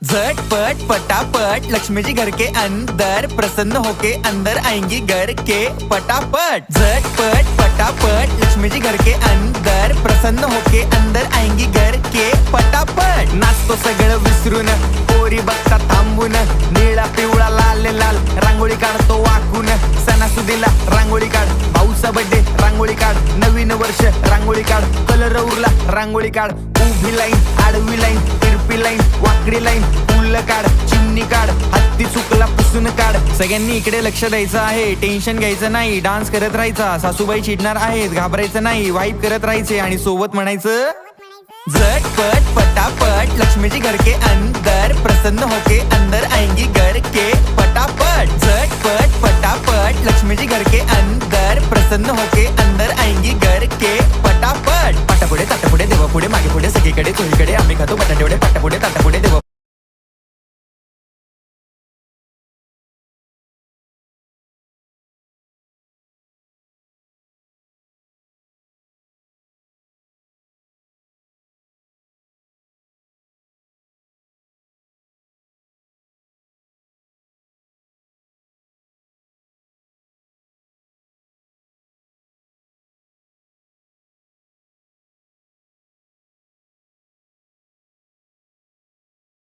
झटपट पटापट लक्ष्मी जी घर के अंदर प्रसन्न होके अंदर आएंगी घर के पटापट। झटपट पटापट लक्ष्मी जी घर के अंदर प्रसन्न होके अंदर आएंगी घर के पटापट। नाचतो सगळं विसरून पोरी बघता थांबून, निळा पिवळा लाल लाल रांगोळी काढतो वाकून। सणासुदीला रांगोळी काढ, भाऊचा बर्थडे रांगोळी काढ, नवीन वर्ष रांगोळी काढ, कलर उरला रांगोळी काढ। उभी लाईन, आडवी लाईन, तिरपी लाईन, वाकडी लाईन, फुल काढ, चिमणी काढ, हत्ती चुकला पुसून काढ। सगळ्यांनी इकडे लक्ष द्यायचं आहे, टेन्शन घ्यायचं नाही, डान्स करत राहायचा। सासूबाई चिडणार आहेत, घाबरायचं नाही, वाईप करत राहायचे आणि सोबत म्हणायचं झटपट पटापट लक्ष्मी जी घर के अंदर प्रसन्न होके अंदर आएंगी घर के पटापट। झटपट पटापट लक्ष्मी जी घर के अंदर प्रसन्न होके अंदर आएंगी घर के पटापट। पाटापुढे ताटापुढे देवापुढे मागे पुढे सगळीकडे चोहीकडे आम्ही खातो बटाटेवडे, पाटापुढे ताटापुढे देवा